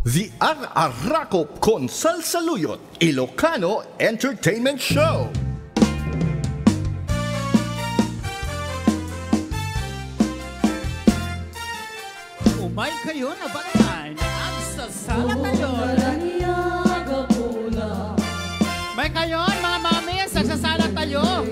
The Ar-Arakop con Salsaluyot Ilocano Entertainment Show. Umay kayo na banay ang sasala tayo. May kayo mga mami, sagsasala tayo.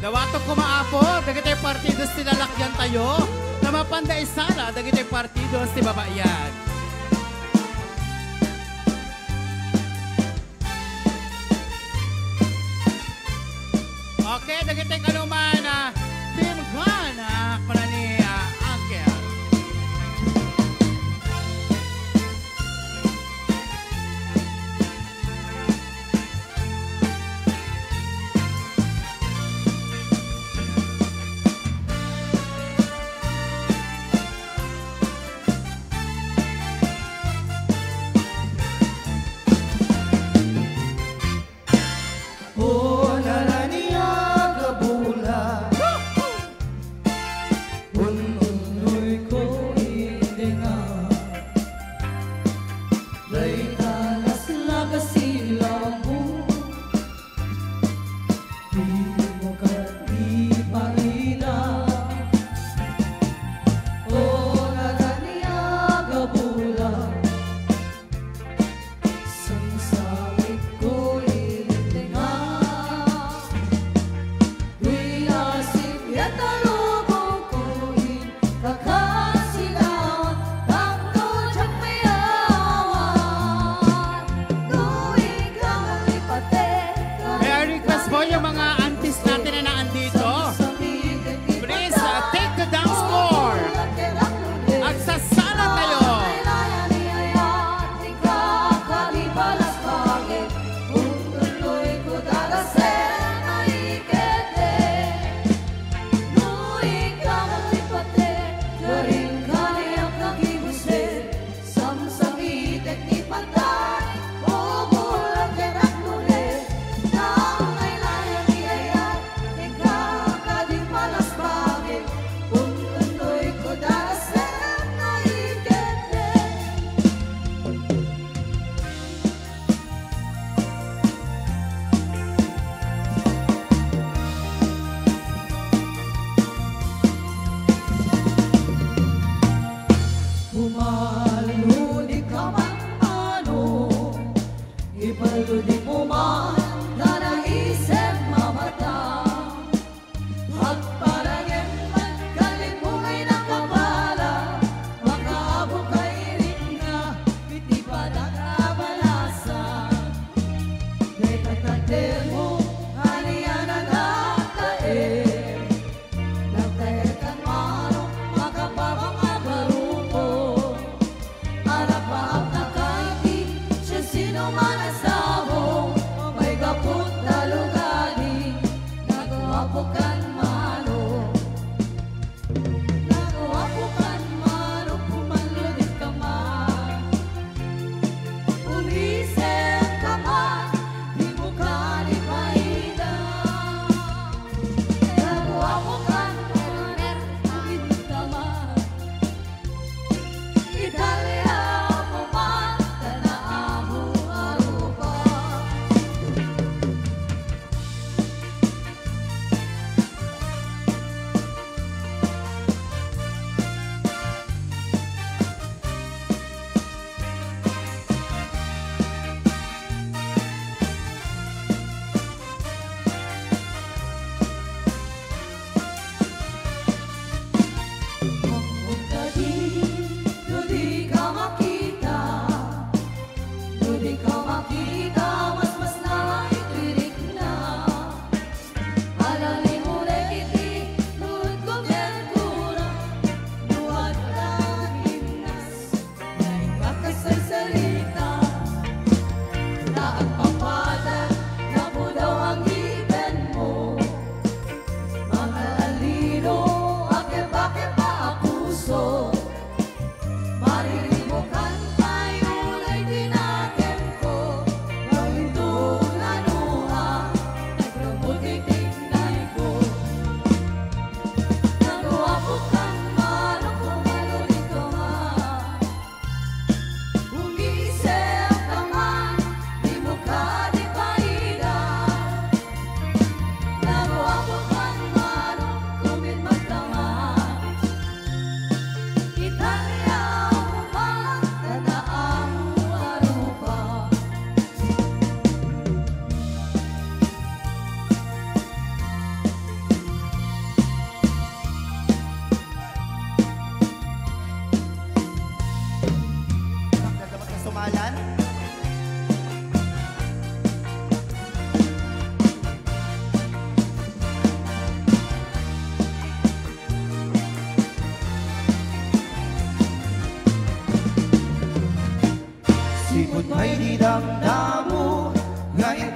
Dawato kumaapo, dagitay partidos tinalakyan tayo. Na mapanda isala, dagitay partidos ti babayan. Okay, dagitay kanuman na Team Gana, kuna ni Angel.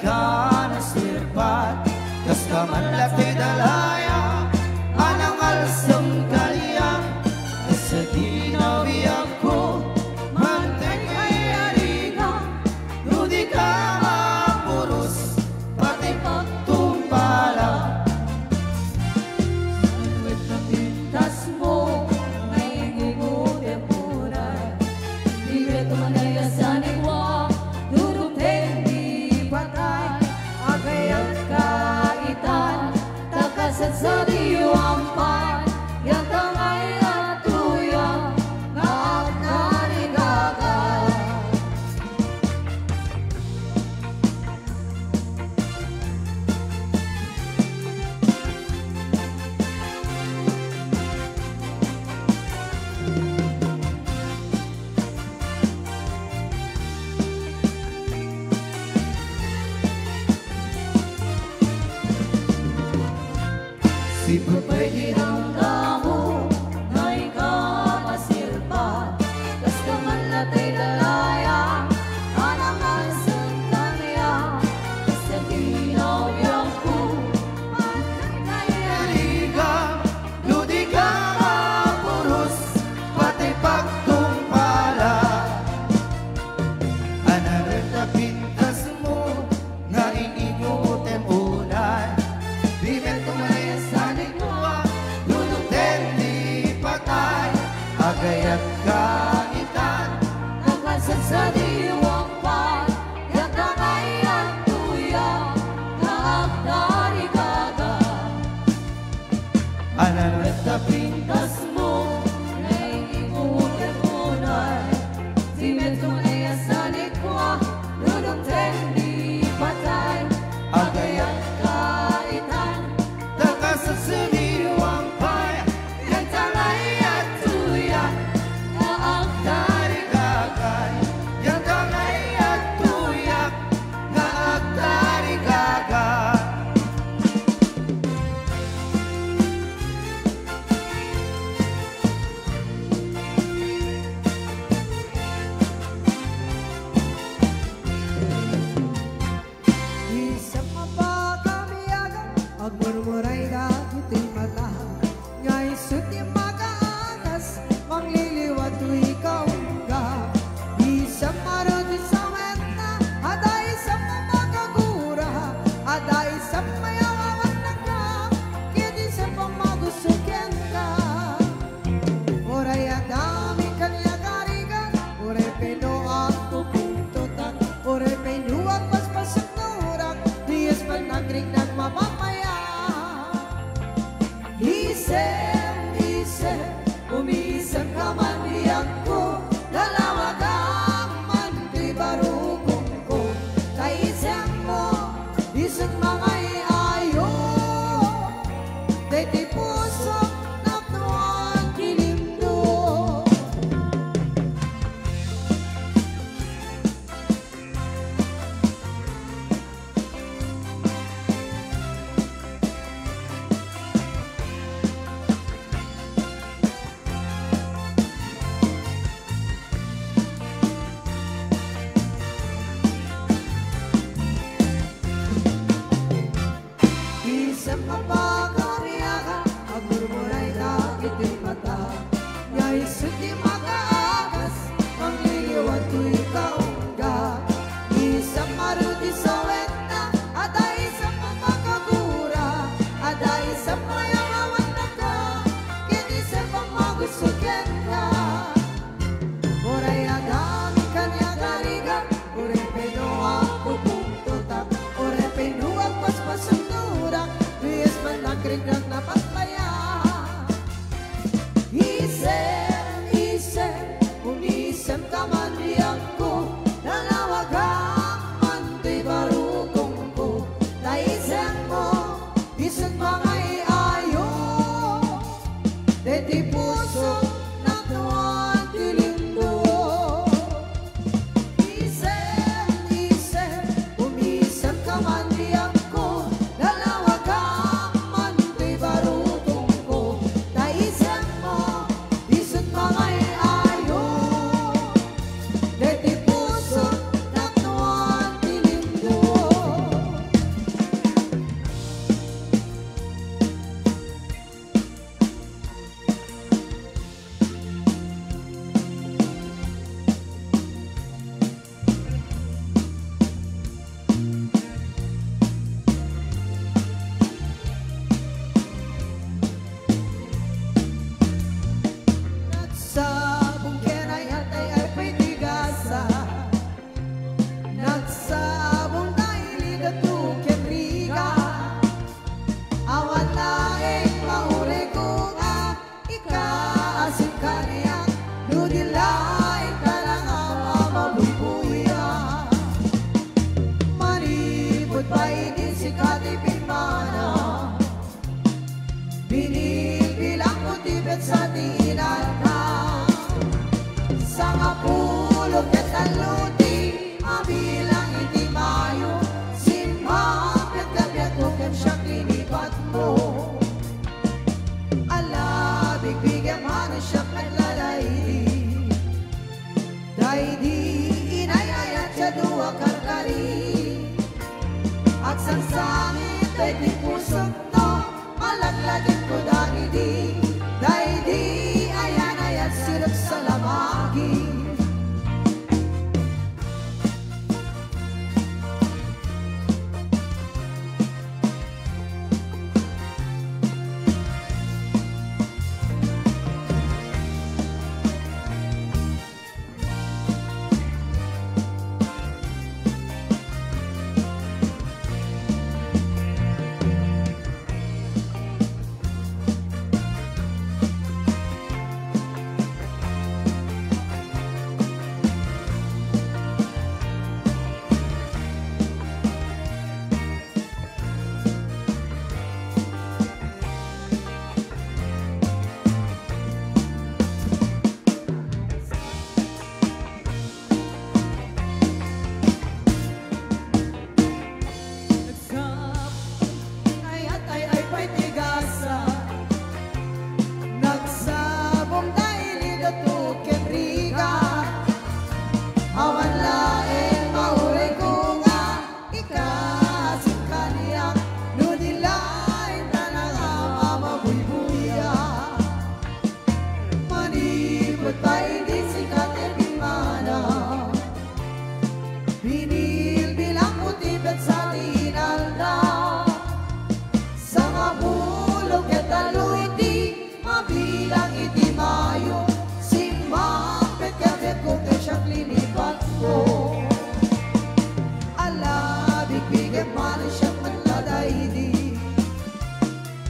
ka nasirpat, kas kaman latay dalaya, anang alsam kaliyang, sa ginawi ako, mantay kay ariga, ludi ka mapuros, pati pagtumpala. Sanwet na pintas mo, may gugutin punay, di beto manaya sa nigwa, duduteng di patay, agayang kaitan, takasat sa diwampan, yatang ay atuya, ngaak narigagay. Si Papay Ang damo na ikaw masirpat, kas kaman latay dalaya, anang alsang kanya, sa ginawiyang ko, patay kay ariga, ludi ka mapuros, pati pagtumpala. Anaran na pintas mo, nga inimutem unay, di men tumalaya sa nigwa, dudukten di patay, agayat kaitan, nakasat sa diwang pan, yatang ay atuya, ngaak narigagay. anaran na Pintas mo, naiingutin munay, di medyo manaya sa likwa, duduteng di patay, agayang kaitan, takasat sa diwang pay, yan tangay at tuya, ngaak tarigagay, yan tangay at tuyak, nga at tarigagay. Isa pa ba kamiyaga, agmurmuray na ito'y mata, nga'y suti makaagas, mangliliwat ikaw ka. Isa marunong sa wenta, ada isa pa makagura, ada isa mayawawan na ka, kaya isa pa magusukin ka. Oray adami kanya karigan, oray pinuang pupuntutan, oray pinuang paspasak na urak, diyas man nagring nagmamamaya. Isem, umisang ka man diyan ko, dalawa kang man di barukong ko, kaisang mo, isang mga iayo, dati puso na tuwan kilindo. Isang kapagamiyaga, agmurmuray na ito'y mata, nga'y suti makaagas, mangliliwat ko'y kaungga. Isang maruti sa wenta, ada isang mamakagura, ada isang mayawawan na ka, kaya isang pamagusukin ka. Oray agami kanya garigan, oray pinuang pupuntutak, oray pinuang paspasang nurak, diyas man nagrigang na patlaya. Isem, unisem ka man diyan ko, dalawa kang man di barukong ko, naisem mo, isang mga iayo, deti puso na tuwan kilindo. Isem, umisem ka man diyan ko, dalawa kang man di barukong ko, naisem mo, isang mga iayo, deti puso na tuwan kilindo. Manipot pa din si Katipimana. Binibilang ko tibet sa tiinan na. Sa kapulog at aluti, mabilang iti mayo. Simapit kapit ko kem siya kinipat mo. Ala, bigbigyan man siya katlalaydi. Daydi, inayayat siya duwa karkari. At sangsangit ay di pusok to, malaglagin ko dahidi. Daydi, ayan ayat sirap sa lamagi.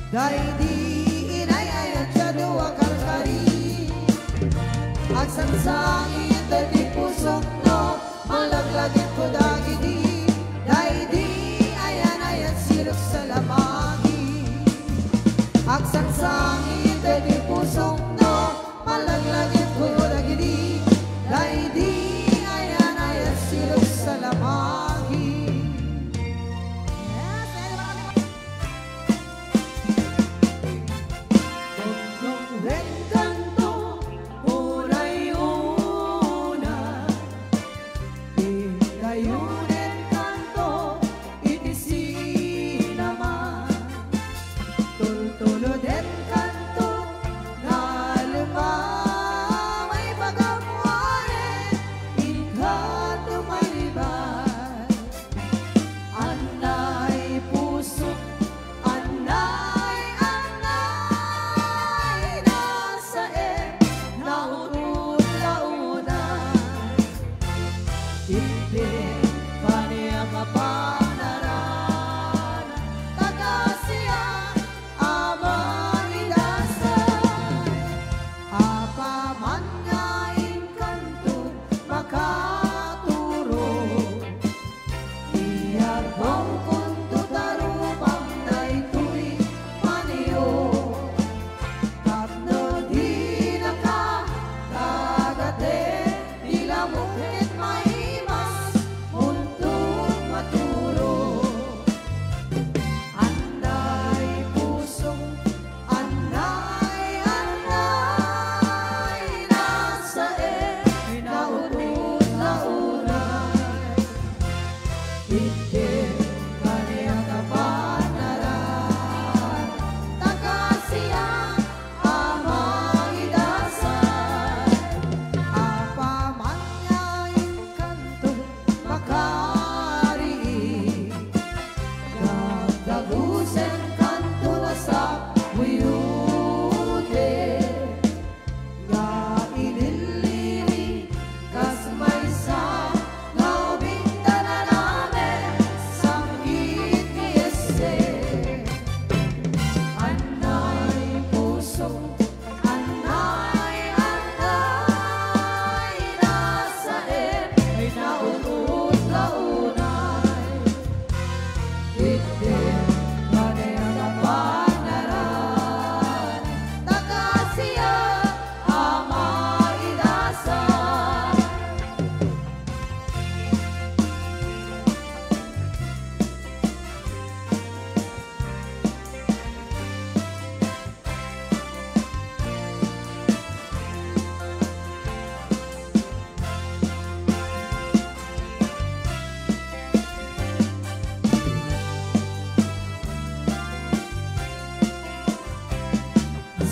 Daydi, inayayat siya duwa karkari. At sangsangit ay di pusok no, malaglagin ko dagidi. Daydi, ayan ayat sirok sa lamagi. At sangsangit ay di pusok no, malaglagin ko dagidi. Daydi, ayan ayat sirok sa lamagi.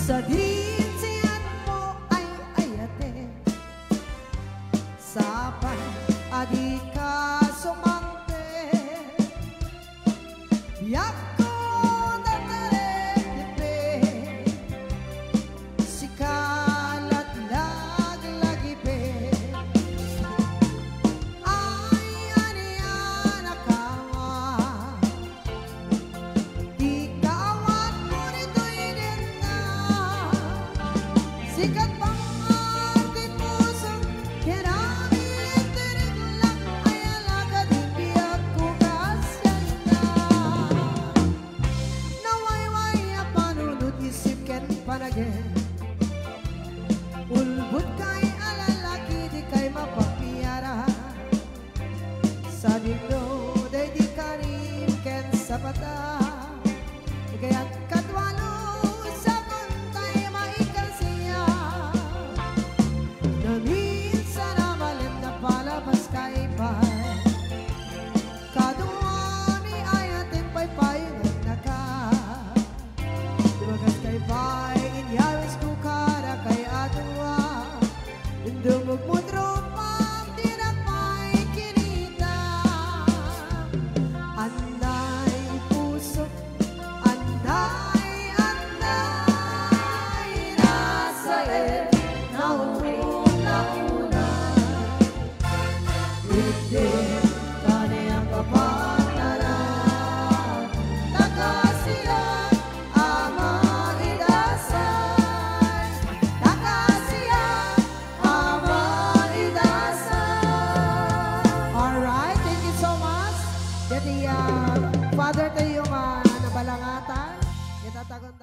Sa dinsiyan mo ay ayate, sapay adi ka sumangte, biyak ko nataretipe, sikalat laglagipe, ay aniyan akawa, ikawat mo nito'y ganda, sikat bang ating pusong kinamit tinig lang ay alagad hindi ako kasyanda. Nawayway ang panunod isip ken panagin, ulbut kay alalaki di kay mapapiyara, sa digdo day di karim ken sapata, kaya't katwalo sa kontay maikalsiya, na minsan na malim na palabas kay pay, kaduwani ay ating paypay ng naka, dumagas kay pay inyawis ko kara kay aduwa, indumog mo tropang tinapay kinita, anday puso, anday, anday, nasa nauna, hindi ka niyang kapataran, nakasiyan ama idasay, nakasiyan ama idasay. Alright, thank you so much. Jadi, Father tayo nga nabalangatan, itatagon